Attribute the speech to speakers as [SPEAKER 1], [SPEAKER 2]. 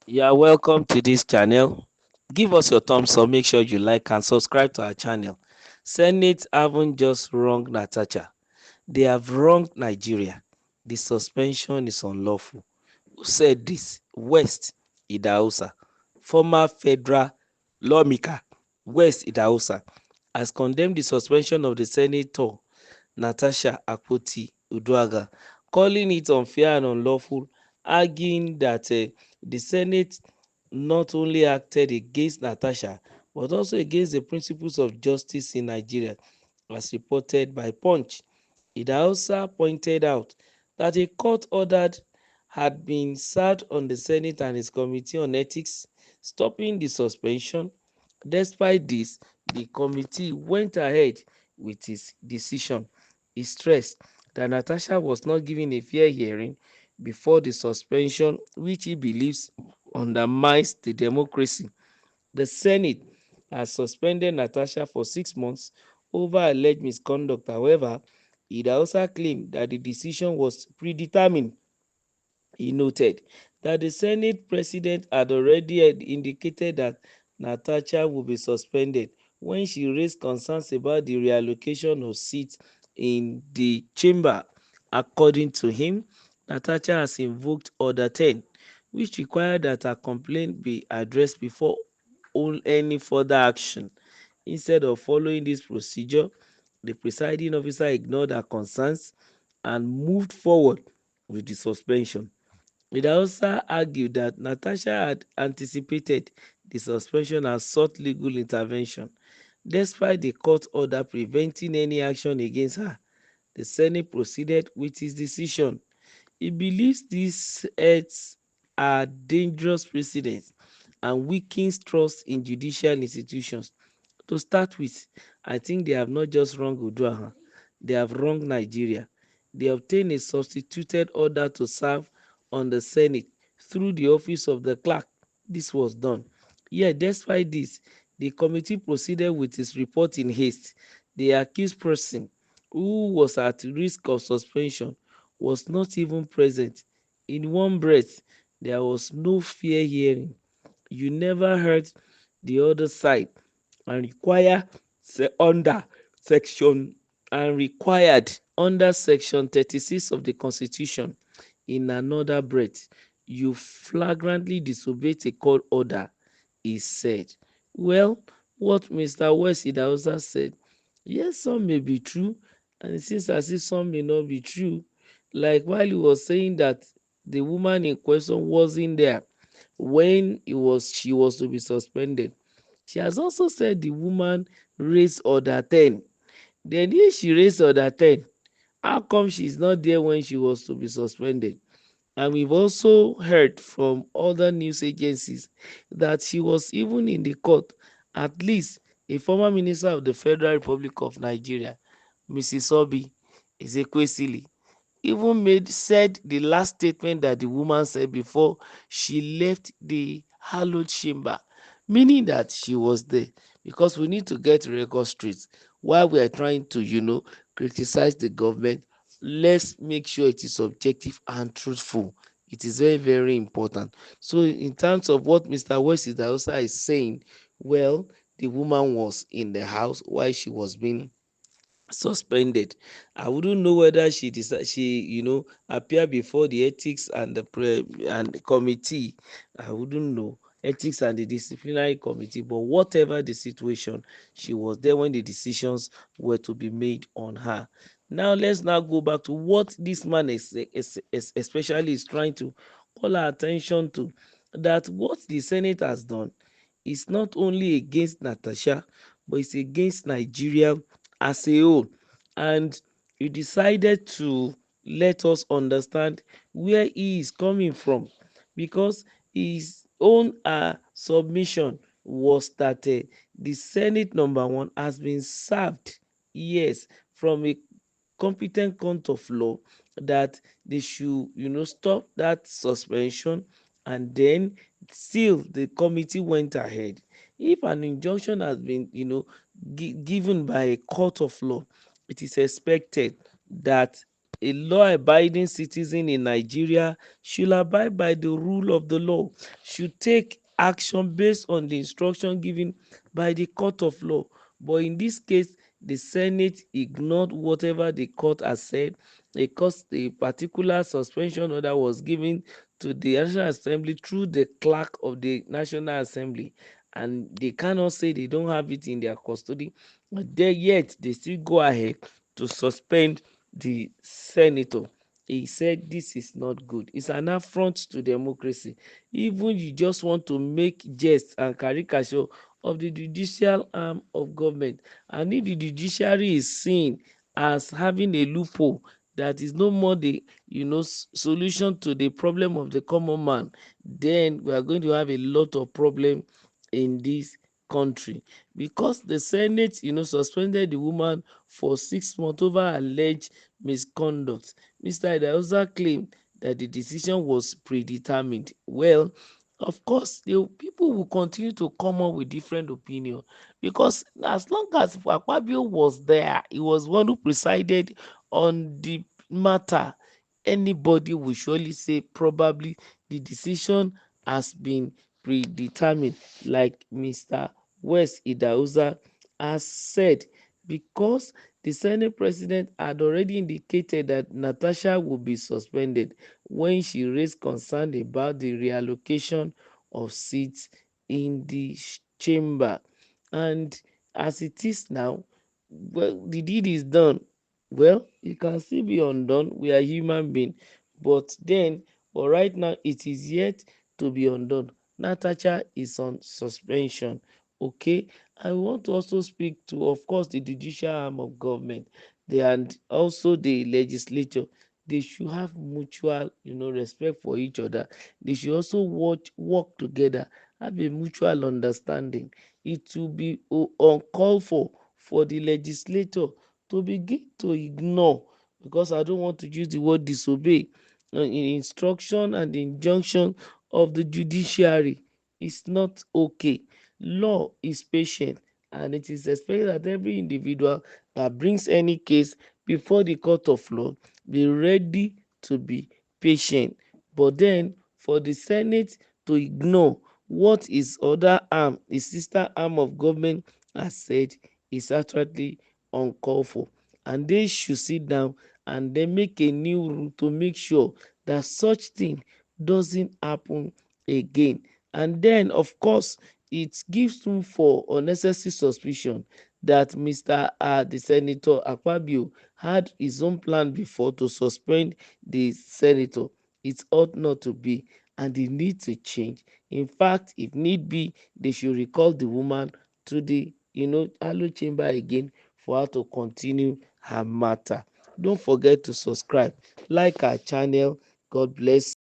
[SPEAKER 1] You are welcome to this channel. Give us your thumbs up, make sure you like and subscribe to our channel. Senate haven't just wronged Natasha, they have wronged Nigeria. The suspension is unlawful. Who said this? West Idahosa, former federal lawmaker West Idahosa, has condemned the suspension of the senator Natasha Akpoti-Uduaghan, calling it unfair and unlawful, arguing that the Senate not only acted against Natasha but also against the principles of justice in Nigeria, as reported by Punch. It also pointed out that a court order had been served on the Senate and its Committee on Ethics, stopping the suspension. Despite this, the committee went ahead with its decision. He stressed that Natasha was not given a fair hearing before the suspension, which he believes undermines the democracy. The Senate has suspended Natasha for 6 months over alleged misconduct. However, it also claimed that the decision was predetermined. He noted that the Senate president had already indicated that Natasha would be suspended when she raised concerns about the reallocation of seats in the chamber. According to him, Natasha has invoked Order 10, which required that her complaint be addressed before all any further action. Instead of following this procedure, the presiding officer ignored her concerns and moved forward with the suspension. It also argued that Natasha had anticipated the suspension and sought legal intervention. Despite the court order preventing any action against her, the Senate proceeded with its decision. He believes these acts are dangerous precedents and weakens trust in judicial institutions. To start with, I think they have not just wronged Uduaghan, they have wronged Nigeria. They obtained a substituted order to serve on the Senate through the office of the clerk. This was done. Yet, despite this, the committee proceeded with its report in haste. The accused person, who was at risk of suspension, was not even present. In one breath, there was no fair hearing. You never heard the other side and require under section required under section 36 of the constitution. In another breath, you flagrantly disobeyed a court order, he said. Well, what Mr. West Idahosa said, yes, some may be true, and it seems as if some may not be true. Like while he was saying that the woman in question wasn't there when she was to be suspended. She has also said the woman raised order 10. Then if she raised order 10, how come she's not there when she was to be suspended? And we've also heard from other news agencies that she was even in the court. At least a former minister of the Federal Republic of Nigeria, Mrs. Obi Ezekwesili, even said the last statement that the woman said before she left the hallowed chamber, meaning that she was there. Because we need to get record straight while we are trying to criticize the government. Let's make sure it is objective and truthful. It is very, very important. So in terms of what Mr. West is saying, well, the woman was in the house while she was being suspended. I wouldn't know whether she appear before the ethics and the committee. I wouldn't know ethics and the disciplinary committee, but whatever the situation, she was there when the decisions were to be made on her. Now let's now go back to what this man especially is trying to call our attention to, that what the Senate has done is not only against Natasha, but it's against Nigeria as a whole. And he decided to let us understand where he is coming from, because his own submission was that the Senate number one has been served, yes, from a competent court of law, that they should stop that suspension. And then still the committee went ahead. If an injunction has been given by a court of law, it is expected that A law-abiding citizen in Nigeria should abide by the rule of the law, should take action based on the instruction given by the court of law. But in this case, the Senate ignored whatever the court has said because a particular suspension order was given to the National Assembly through the clerk of the National Assembly, and they cannot say they don't have it in their custody, but yet they still go ahead to suspend the senator. He said this is not good. It's an affront to democracy. Even you just want to make jest and caricature of the judicial arm of government, and if the judiciary is seen as having a loophole that is no more the solution to the problem of the common man, then we are going to have a lot of problem in this country, because the Senate suspended the woman for 6 months over alleged misconduct. Mr. Idahosa claimed that the decision was predetermined. Well, of course, the people will continue to come up with different opinion, because as long as Akpabio was there, he was one who presided on the matter. Anybody will surely say probably the decision has been predetermined, like Mr. West Idahosa has said, because the Senate president had already indicated that Natasha would be suspended when she raised concern about the reallocation of seats in the chamber. And as it is now, well, the deed is done. Well, it can still be undone. We are human beings. But right now, it is yet to be undone. Natasha is on suspension. Okay, I want to also speak to, of course, the judicial arm of government, and also the legislature. They should have mutual, respect for each other. They should also work together, have a mutual understanding. It will be uncalled for the legislator to begin to ignore, because I don't want to use the word disobey, in instruction and injunction of the judiciary. Is not okay. Law is patient, and it is expected that every individual that brings any case before the court of law be ready to be patient. But then, for the Senate to ignore what his other arm, his sister arm of government, has said, is actually uncalled for. And they should sit down and then make a new rule to make sure that such thing doesn't happen again. And then, of course, it gives room for unnecessary suspicion that Mr. The Senator Akpabio had his own plan before to suspend the senator. It ought not to be, and they need to change. In fact, if need be, they should recall the woman to the Alo chamber again for her to continue her matter. Don't forget to subscribe, like our channel. God bless.